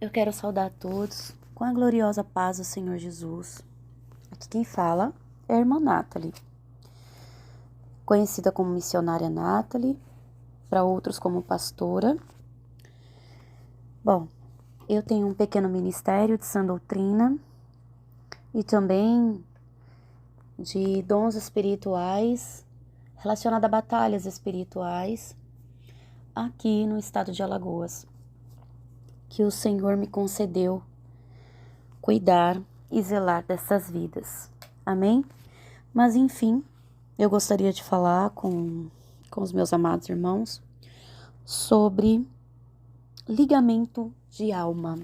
Eu quero saudar a todos com a gloriosa paz do Senhor Jesus. Aqui quem fala é a irmã Nathalie, conhecida como missionária Nathalie, para outros como pastora. Bom, eu tenho um pequeno ministério de sã doutrina e também de dons espirituais relacionados a batalhas espirituais aqui no estado de Alagoas, que o Senhor me concedeu cuidar e zelar dessas vidas. Amém? Mas enfim, eu gostaria de falar com os meus amados irmãos sobre ligamento de alma,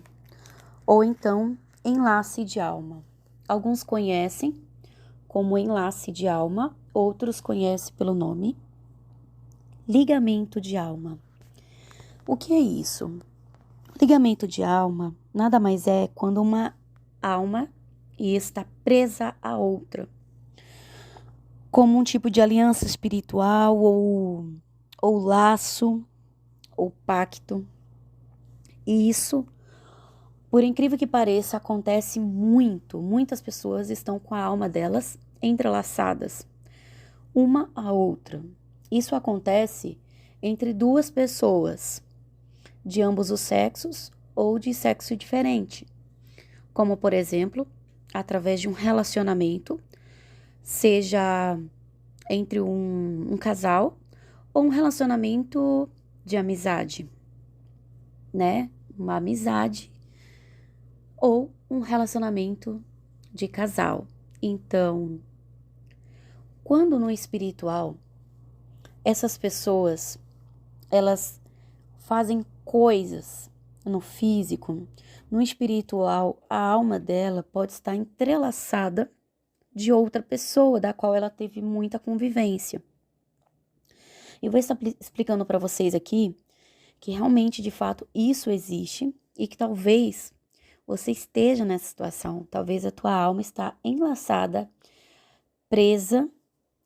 ou então enlace de alma. Alguns conhecem como enlace de alma, outros conhecem pelo nome ligamento de alma. O que é isso? Ligamento de alma nada mais é quando uma alma está presa a outra, como um tipo de aliança espiritual ou laço ou pacto. E isso, por incrível que pareça, acontece muito. Muitas pessoas estão com a alma delas entrelaçadas, uma à outra. Isso acontece entre duas pessoas, de ambos os sexos ou de sexo diferente, como, por exemplo, através de um relacionamento, seja entre um casal ou um relacionamento de amizade, né? Uma amizade ou um relacionamento de casal. Então, quando no espiritual, essas pessoas, elas fazem coisas no físico, no espiritual, a alma dela pode estar entrelaçada de outra pessoa, da qual ela teve muita convivência. Eu vou estar explicando para vocês aqui que realmente, de fato, isso existe e que talvez você esteja nessa situação. Talvez a tua alma está enlaçada, presa,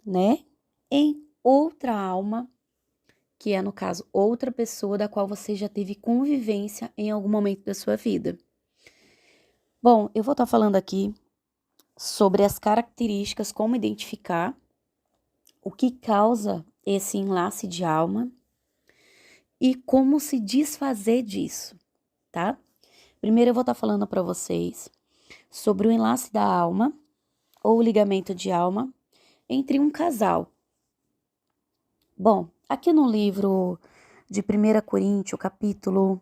né, em outra alma, que é, no caso, outra pessoa da qual você já teve convivência em algum momento da sua vida. Bom, eu vou estar falando aqui sobre as características, como identificar o que causa esse enlace de alma e como se desfazer disso, tá? Primeiro eu vou estar falando para vocês sobre o enlace da alma ou o ligamento de alma entre um casal. Bom, aqui no livro de 1 Coríntios, capítulo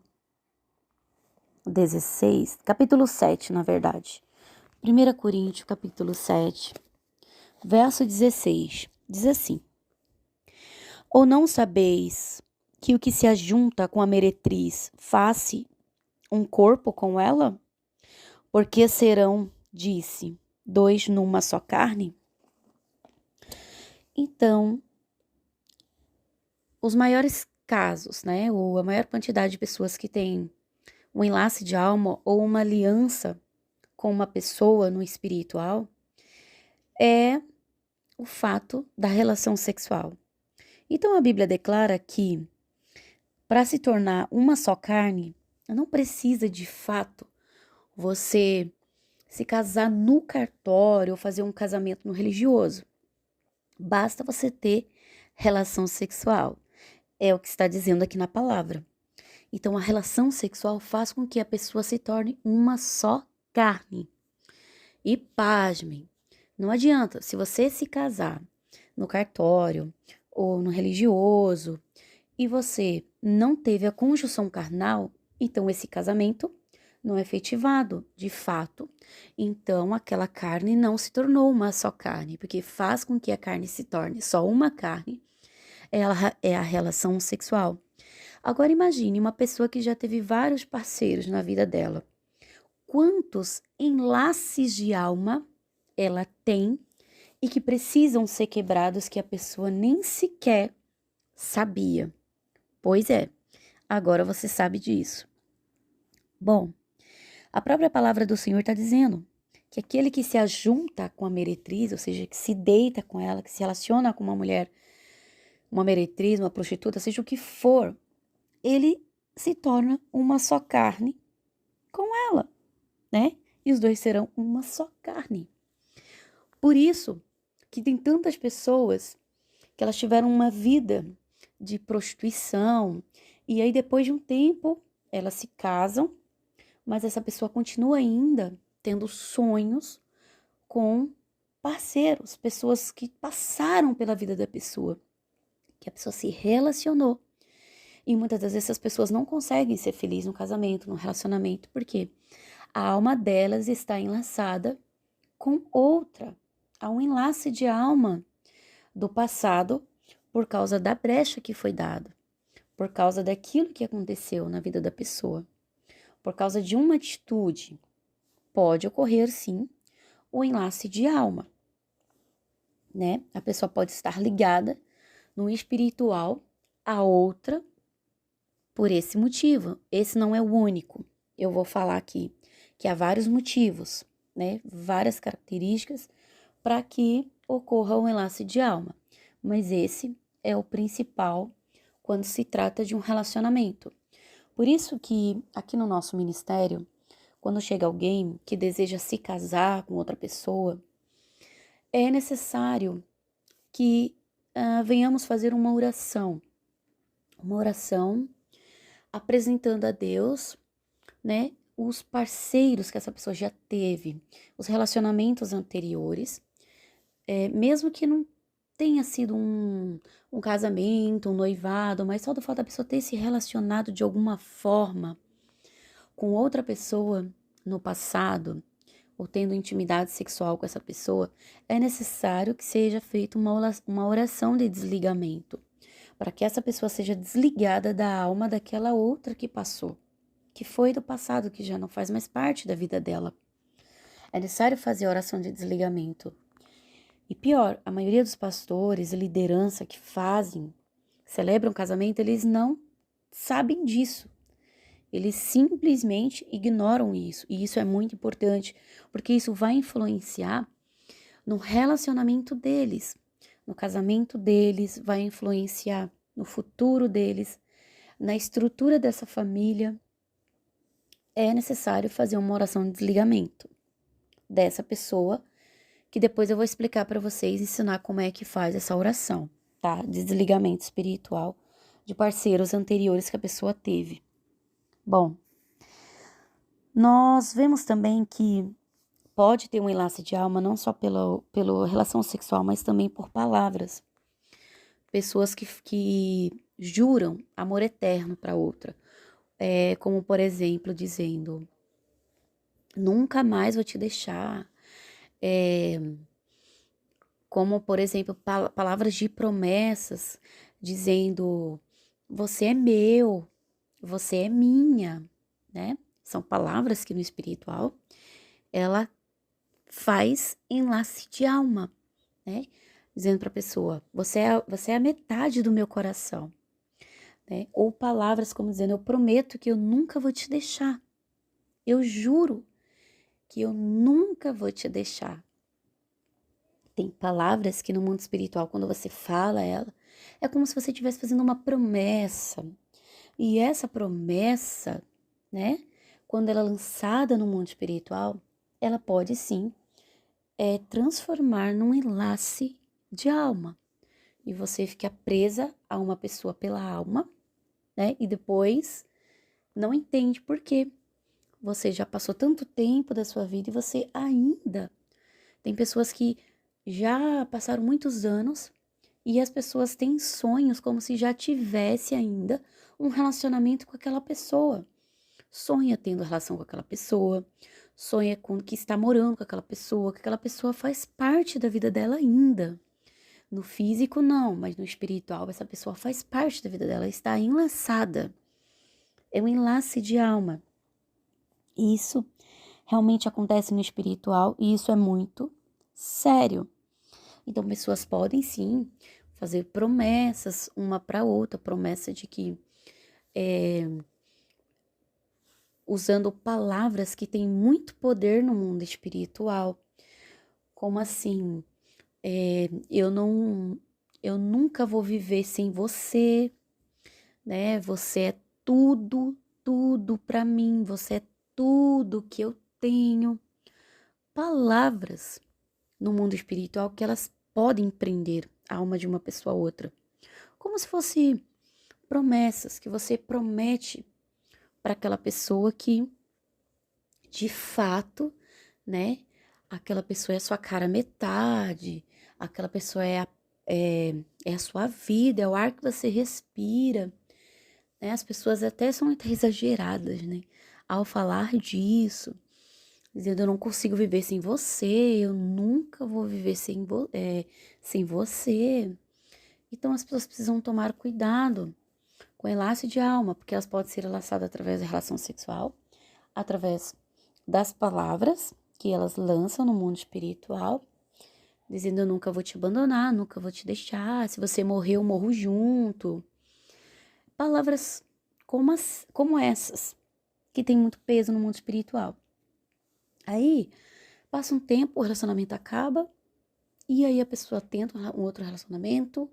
16, capítulo 7, na verdade. 1 Coríntios, capítulo 7, verso 16, diz assim: Ou não sabeis que o que se ajunta com a meretriz faz um corpo com ela? Porque serão, disse, dois numa só carne? Então, os maiores casos, né, ou a maior quantidade de pessoas que têm um enlace de alma ou uma aliança com uma pessoa no espiritual, é o fato da relação sexual. Então, a Bíblia declara que para se tornar uma só carne, não precisa de fato você se casar no cartório ou fazer um casamento no religioso. Basta você ter relação sexual. É o que está dizendo aqui na palavra. Então, a relação sexual faz com que a pessoa se torne uma só carne. E pasmem, não adianta, se você se casar no cartório ou no religioso e você não teve a conjunção carnal, então esse casamento não é efetivado de fato. Então aquela carne não se tornou uma só carne, porque faz com que a carne se torne só uma carne, ela é a relação sexual. Agora imagine uma pessoa que já teve vários parceiros na vida dela. Quantos enlaces de alma ela tem e que precisam ser quebrados que a pessoa nem sequer sabia? Pois é, agora você sabe disso. Bom, a própria palavra do Senhor está dizendo que aquele que se ajunta com a meretriz, ou seja, que se deita com ela, que se relaciona com uma mulher, uma meretriz, uma prostituta, seja o que for, ele se torna uma só carne com ela, né? E os dois serão uma só carne. Por isso que tem tantas pessoas que elas tiveram uma vida de prostituição e aí depois de um tempo elas se casam, mas essa pessoa continua ainda tendo sonhos com parceiros, pessoas que passaram pela vida da pessoa, que a pessoa se relacionou. E muitas das vezes essas pessoas não conseguem ser felizes no casamento, no relacionamento, porque a alma delas está enlaçada com outra. Há um enlace de alma do passado por causa da brecha que foi dada, por causa daquilo que aconteceu na vida da pessoa, por causa de uma atitude. Pode ocorrer, sim, o enlace de alma, né? A pessoa pode estar ligada no espiritual a outra por esse motivo. Esse não é o único. Eu vou falar aqui que há vários motivos, né? Várias características para que ocorra um enlace de alma. Mas esse é o principal quando se trata de um relacionamento. Por isso que aqui no nosso ministério, quando chega alguém que deseja se casar com outra pessoa, é necessário que venhamos fazer uma oração apresentando a Deus, né, os parceiros que essa pessoa já teve, os relacionamentos anteriores, mesmo que não tenha sido um casamento, um noivado, mas só do fato da pessoa ter se relacionado de alguma forma com outra pessoa no passado, ou tendo intimidade sexual com essa pessoa, é necessário que seja feita uma oração de desligamento, para que essa pessoa seja desligada da alma daquela outra que passou, que foi do passado, que já não faz mais parte da vida dela. É necessário fazer a oração de desligamento. E pior, a maioria dos pastores e liderança que celebram casamento, eles não sabem disso. Eles simplesmente ignoram isso. E isso é muito importante, porque isso vai influenciar no relacionamento deles, no casamento deles, vai influenciar no futuro deles, na estrutura dessa família. É necessário fazer uma oração de desligamento dessa pessoa, que depois eu vou explicar para vocês, ensinar como é que faz essa oração, tá? De desligamento espiritual de parceiros anteriores que a pessoa teve. Bom, nós vemos também que pode ter um enlace de alma não só pela relação sexual, mas também por palavras. Pessoas que juram amor eterno para outra. Como, por exemplo, dizendo, nunca mais vou te deixar. Como, por exemplo, palavras de promessas, dizendo, você é meu, você é minha, né? São palavras que no espiritual, ela faz enlace de alma, né? Dizendo para a pessoa, você é a metade do meu coração, né? Ou palavras como dizendo, eu prometo que eu nunca vou te deixar. Eu juro que eu nunca vou te deixar. Tem palavras que no mundo espiritual, quando você fala ela, é como se você estivesse fazendo uma promessa. E essa promessa, né? Quando ela é lançada no mundo espiritual, ela pode sim transformar num enlace de alma. E você fica presa a uma pessoa pela alma, né? E depois não entende por quê. Você já passou tanto tempo da sua vida e você ainda... Tem pessoas que já passaram muitos anos e as pessoas têm sonhos como se já tivesse ainda um relacionamento com aquela pessoa. Sonha tendo relação com aquela pessoa, sonha com que está morando com aquela pessoa, que aquela pessoa faz parte da vida dela ainda. No físico não, mas no espiritual essa pessoa faz parte da vida dela, está enlaçada. É um enlace de alma. Isso realmente acontece no espiritual e isso é muito sério. Então, pessoas podem sim fazer promessas uma para outra, promessa de que usando palavras que têm muito poder no mundo espiritual, como assim, eu nunca vou viver sem você, né? Você é tudo para mim, você é tudo que eu tenho. Palavras no mundo espiritual que elas podem prender a alma de uma pessoa a outra. Como se fosse promessas que você promete para aquela pessoa que, de fato, né? Aquela pessoa é a sua cara metade, aquela pessoa é a sua vida, é o ar que você respira, né? As pessoas até são até exageradas, né? Ao falar disso, dizendo eu não consigo viver sem você, eu nunca vou viver sem você. Então as pessoas precisam tomar cuidado com o enlace de alma, porque elas podem ser enlaçadas através da relação sexual, através das palavras que elas lançam no mundo espiritual, dizendo eu nunca vou te abandonar, nunca vou te deixar, se você morrer eu morro junto. Palavras como essas, que tem muito peso no mundo espiritual. Aí, passa um tempo, o relacionamento acaba, e aí a pessoa tenta um outro relacionamento,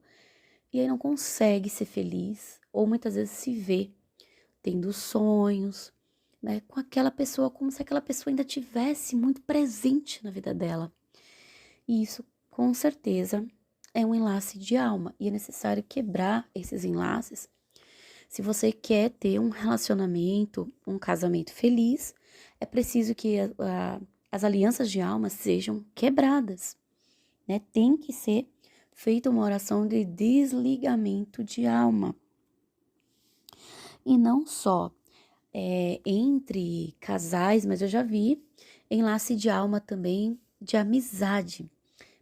e aí não consegue ser feliz, ou muitas vezes se vê tendo sonhos, né, com aquela pessoa, como se aquela pessoa ainda tivesse muito presente na vida dela. E isso, com certeza, é um enlace de alma, e é necessário quebrar esses enlaces. Se você quer ter um relacionamento, um casamento feliz, é preciso que as alianças de alma sejam quebradas, né? Tem que ser feita uma oração de desligamento de alma. E não só entre casais, mas eu já vi enlace de alma também de amizade.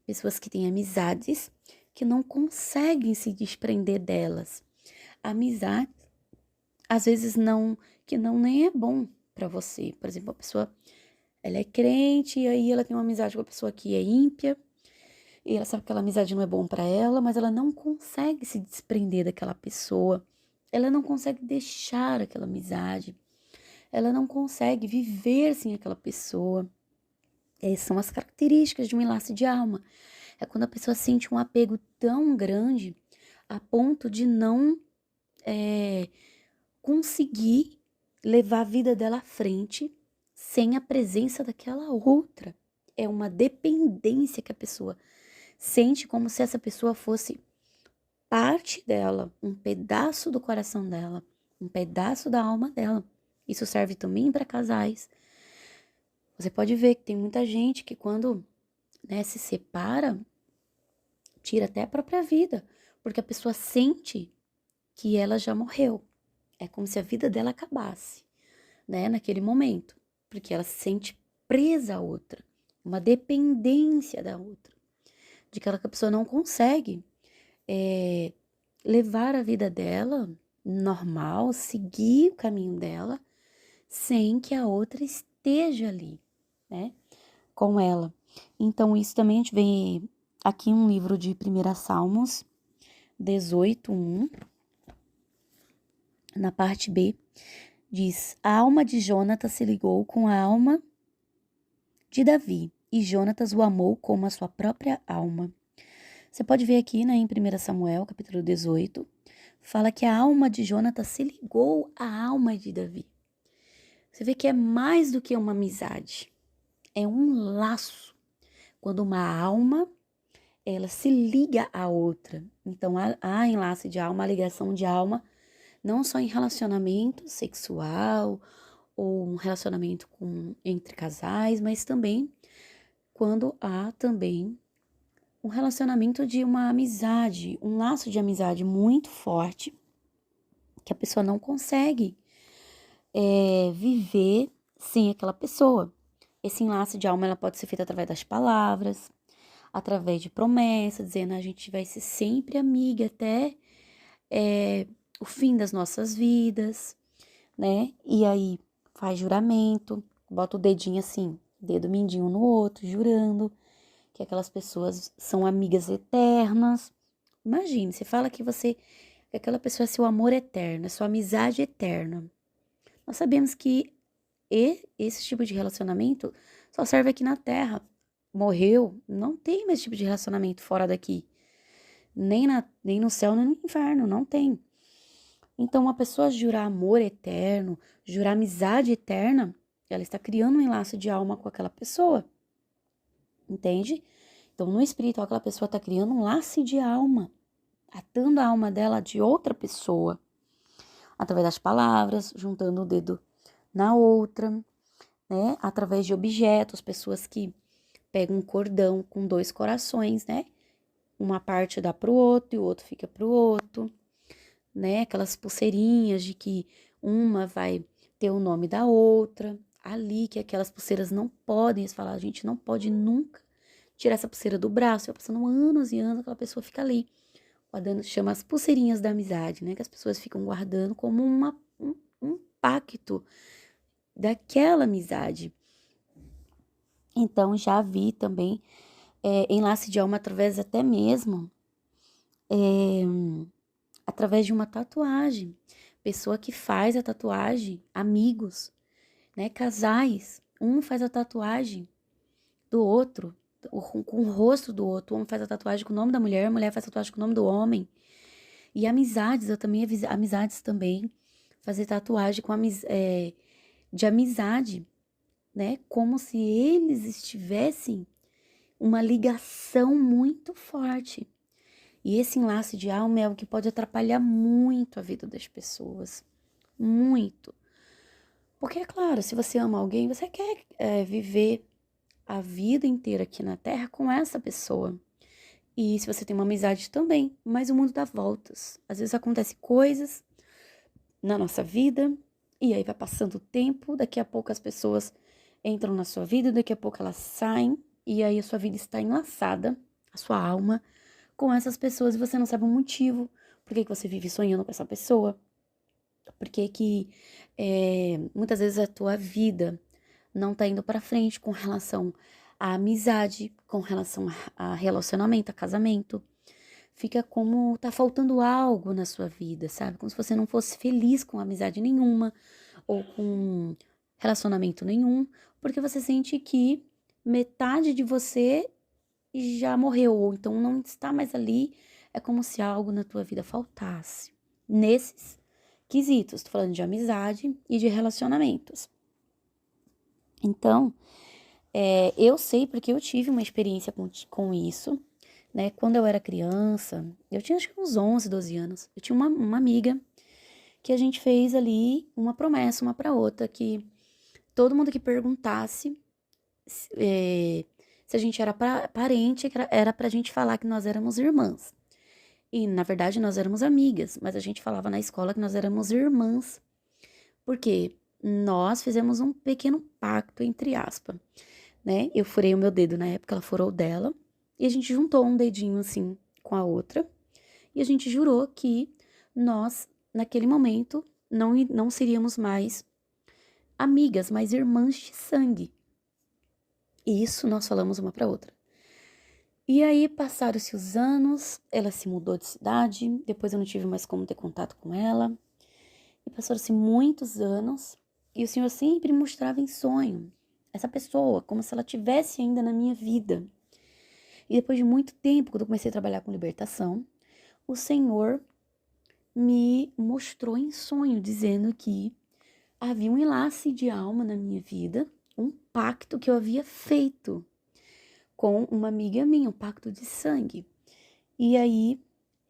Pessoas que têm amizades que não conseguem se desprender delas. Amizade, às vezes, que não nem é bom para você. Por exemplo, a pessoa, ela é crente e aí ela tem uma amizade com a pessoa que é ímpia e ela sabe que aquela amizade não é bom para ela, mas ela não consegue se desprender daquela pessoa. Ela não consegue deixar aquela amizade. Ela não consegue viver sem aquela pessoa. Essas são as características de um enlace de alma. É quando a pessoa sente um apego tão grande a ponto de não conseguir levar a vida dela à frente sem a presença daquela outra. É uma dependência que a pessoa sente, como se essa pessoa fosse parte dela, um pedaço do coração dela, um pedaço da alma dela. Isso serve também para casais. Você pode ver que tem muita gente que quando, né, se separa, tira até a própria vida, porque a pessoa sente que ela já morreu. É como se a vida dela acabasse, né, naquele momento, porque ela se sente presa à outra, uma dependência da outra, de que a pessoa não consegue levar a vida dela normal, seguir o caminho dela, sem que a outra esteja ali, né, com ela. Então, isso também a gente vê aqui um livro de 1 Salmos 18:1, na parte B, diz: a alma de Jonatas se ligou com a alma de Davi, e Jonatas o amou como a sua própria alma. Você pode ver aqui, né, em 1 Samuel, capítulo 18, fala que a alma de Jonatas se ligou à alma de Davi. Você vê que é mais do que uma amizade, é um laço. Quando uma alma, ela se liga à outra. Então, há enlace de alma, a ligação de alma, não só em relacionamento sexual ou um relacionamento entre casais, mas também quando há também um relacionamento de uma amizade, um laço de amizade muito forte, que a pessoa não consegue viver sem aquela pessoa. Esse enlace de alma ela pode ser feito através das palavras, através de promessas, dizendo a gente vai ser sempre amiga até o fim das nossas vidas, né? E aí faz juramento, bota o dedinho assim, dedo mindinho no outro, jurando que aquelas pessoas são amigas eternas. Imagine, você fala que que aquela pessoa é seu amor eterno, é sua amizade eterna. Nós sabemos que esse tipo de relacionamento só serve aqui na Terra. Morreu, não tem mais esse tipo de relacionamento fora daqui. Nem no céu, nem no inferno, não tem. Então, uma pessoa jurar amor eterno, jurar amizade eterna, ela está criando um enlace de alma com aquela pessoa, entende? Então, no espiritual, aquela pessoa está criando um laço de alma, atando a alma dela de outra pessoa, através das palavras, juntando o dedo na outra, né? Através de objetos, pessoas que pegam um cordão com 2 corações, né? Uma parte dá pro outro e o outro fica pro outro, né? Aquelas pulseirinhas de que uma vai ter o nome da outra, ali que aquelas pulseiras não podem, eles falam, a gente não pode nunca tirar essa pulseira do braço, vai passando anos e anos, aquela pessoa fica ali, guardando, chama as pulseirinhas da amizade, né? Que as pessoas ficam guardando como um pacto daquela amizade. Então, já vi também enlace de alma através até mesmo, através de uma tatuagem. Pessoa que faz a tatuagem, amigos, né? Casais, um faz a tatuagem do outro, com o rosto do outro. Um homem faz a tatuagem com o nome da mulher, a mulher faz a tatuagem com o nome do homem. E amizades, eu também amizades também. Fazer tatuagem de amizade, né? Como se eles estivessem uma ligação muito forte. E esse enlace de alma é algo que pode atrapalhar muito a vida das pessoas. Muito. Porque, é claro, se você ama alguém, você quer viver a vida inteira aqui na Terra com essa pessoa. E se você tem uma amizade também, mas o mundo dá voltas. Às vezes acontecem coisas na nossa vida, e aí vai passando o tempo, daqui a pouco as pessoas entram na sua vida, daqui a pouco elas saem, e aí a sua vida está enlaçada, a sua alma, com essas pessoas, e você não sabe o motivo, por que você vive sonhando com essa pessoa, por que muitas vezes a tua vida não tá indo para frente com relação à amizade, com relação a relacionamento, a casamento. Fica como tá faltando algo na sua vida, sabe? Como se você não fosse feliz com amizade nenhuma ou com relacionamento nenhum, porque você sente que metade de você já morreu, ou então não está mais ali. É como se algo na tua vida faltasse. Nesses quesitos, tô falando de amizade e de relacionamentos. Então, eu sei porque eu tive uma experiência com isso, né? Quando eu era criança, eu tinha acho que uns 11, 12 anos, eu tinha uma amiga que a gente fez ali uma promessa uma pra outra, que todo mundo que perguntasse se a gente era parente, era pra gente falar que nós éramos irmãs. E, na verdade, nós éramos amigas, mas a gente falava na escola que nós éramos irmãs. Porque nós fizemos um pequeno pacto, entre aspas, né? Eu furei o meu dedo na época, ela furou o dela. E a gente juntou um dedinho assim com a outra. E a gente jurou que nós, naquele momento, não seríamos mais amigas, mas irmãs de sangue. E isso nós falamos uma para outra. E aí passaram-se os anos, ela se mudou de cidade, depois eu não tive mais como ter contato com ela. E passaram-se muitos anos e o Senhor sempre me mostrava em sonho essa pessoa, como se ela tivesse ainda na minha vida. E depois de muito tempo, quando eu comecei a trabalhar com libertação, o Senhor me mostrou em sonho, dizendo que havia um enlace de alma na minha vida, um pacto que eu havia feito com uma amiga minha, um pacto de sangue. E aí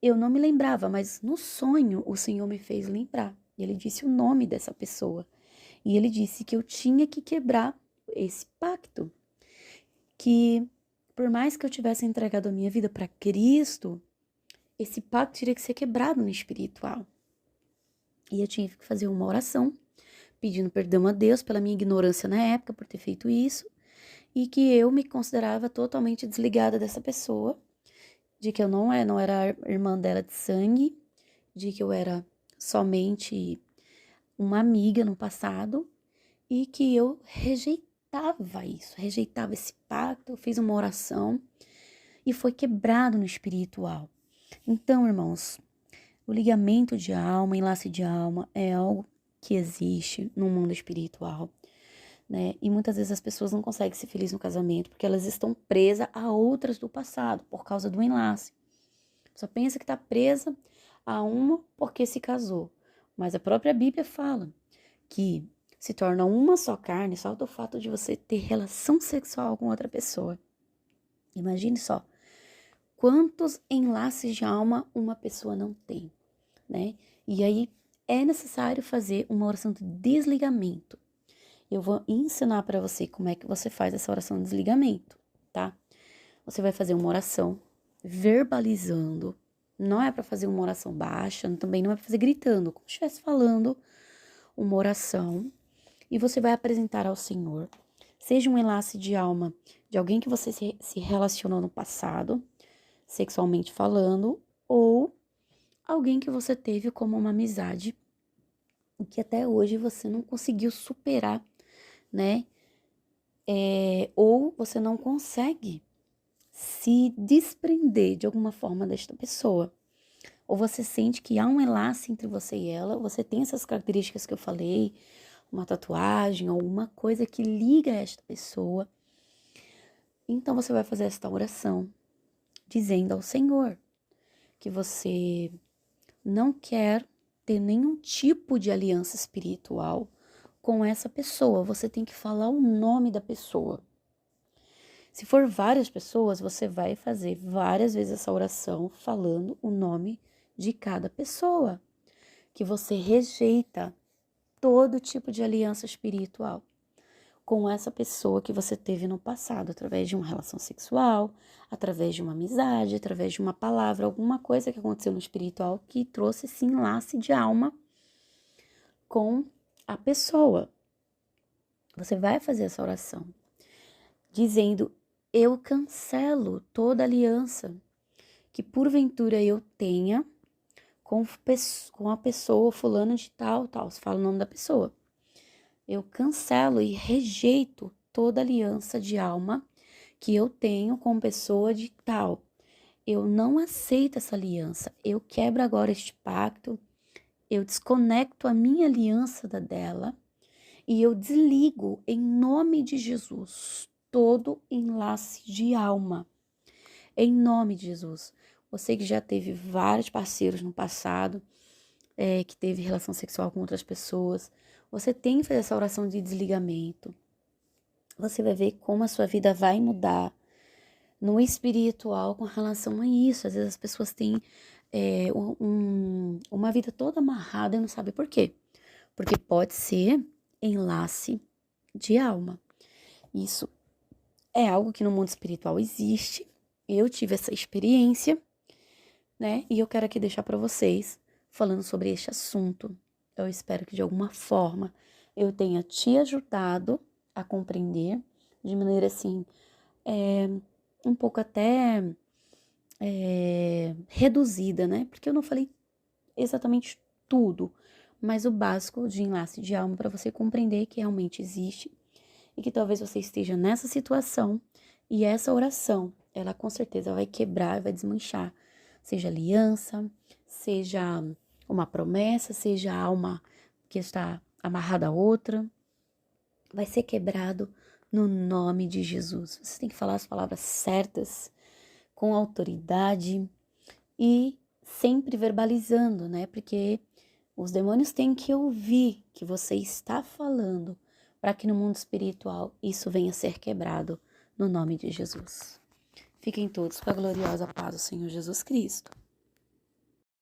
eu não me lembrava, mas no sonho o Senhor me fez lembrar. E ele disse o nome dessa pessoa. E ele disse que eu tinha que quebrar esse pacto. Que por mais que eu tivesse entregado a minha vida para Cristo, esse pacto teria que ser quebrado no espiritual. E eu tinha que fazer uma oração, pedindo perdão a Deus pela minha ignorância na época, por ter feito isso. E que eu me considerava totalmente desligada dessa pessoa. De que eu não era irmã dela de sangue. De que eu era somente uma amiga no passado e que eu rejeitava isso, rejeitava esse pacto, eu fiz uma oração e foi quebrado no espiritual. Então, irmãos, o ligamento de alma, enlace de alma é algo que existe no mundo espiritual, né? E muitas vezes as pessoas não conseguem ser felizes no casamento porque elas estão presas a outras do passado por causa do enlace. Só pensa que está presa a uma porque se casou. Mas a própria Bíblia fala que se torna uma só carne só do fato de você ter relação sexual com outra pessoa. Imagine só, quantos enlaces de alma uma pessoa não tem, né? E aí é necessário fazer uma oração de desligamento. Eu vou ensinar para você como é que você faz essa oração de desligamento, tá? Você vai fazer uma oração verbalizando. Não é para fazer uma oração baixa, também não é para fazer gritando, como se estivesse falando uma oração. E você vai apresentar ao Senhor, seja um enlace de alma de alguém que você se relacionou no passado, sexualmente falando, ou alguém que você teve como uma amizade e que até hoje você não conseguiu superar, né? Ou você não consegue se desprender de alguma forma desta pessoa. Ou você sente que há um enlace entre você e ela, você tem essas características que eu falei, uma tatuagem ou uma coisa que liga esta pessoa. Então você vai fazer esta oração, dizendo ao Senhor que você não quer ter nenhum tipo de aliança espiritual com essa pessoa. Você tem que falar o nome da pessoa. Se for várias pessoas, você vai fazer várias vezes essa oração falando o nome de cada pessoa, que você rejeita todo tipo de aliança espiritual com essa pessoa que você teve no passado, através de uma relação sexual, através de uma amizade, através de uma palavra, alguma coisa que aconteceu no espiritual que trouxe esse enlace de alma com a pessoa. Você vai fazer essa oração dizendo: eu cancelo toda aliança que porventura eu tenha com a pessoa fulano de tal, você fala o nome da pessoa. Eu cancelo e rejeito toda aliança de alma que eu tenho com pessoa de tal. Eu não aceito essa aliança. Eu quebro agora este pacto. Eu desconecto a minha aliança da dela e eu desligo em nome de Jesus todo enlace de alma. Em nome de Jesus. Você que já teve vários parceiros no passado, que teve relação sexual com outras pessoas, você tem que fazer essa oração de desligamento. Você vai ver como a sua vida vai mudar no espiritual com relação a isso. Às vezes as pessoas têm uma vida toda amarrada e não sabem por quê. Porque pode ser enlace de alma. Isso é algo que no mundo espiritual existe. Eu tive essa experiência, né? E eu quero aqui deixar para vocês falando sobre este assunto. Eu espero que de alguma forma eu tenha te ajudado a compreender de maneira assim, um pouco até reduzida, né? Porque eu não falei exatamente tudo, mas o básico de enlace de alma para você compreender que realmente existe e que talvez você esteja nessa situação e essa oração, ela com certeza vai quebrar, vai desmanchar, seja aliança, seja uma promessa, seja alma que está amarrada a outra, vai ser quebrado no nome de Jesus. Você tem que falar as palavras certas, com autoridade e sempre verbalizando, né? Porque os demônios têm que ouvir que você está falando para que no mundo espiritual isso venha a ser quebrado no nome de Jesus. Fiquem todos com a gloriosa paz do Senhor Jesus Cristo.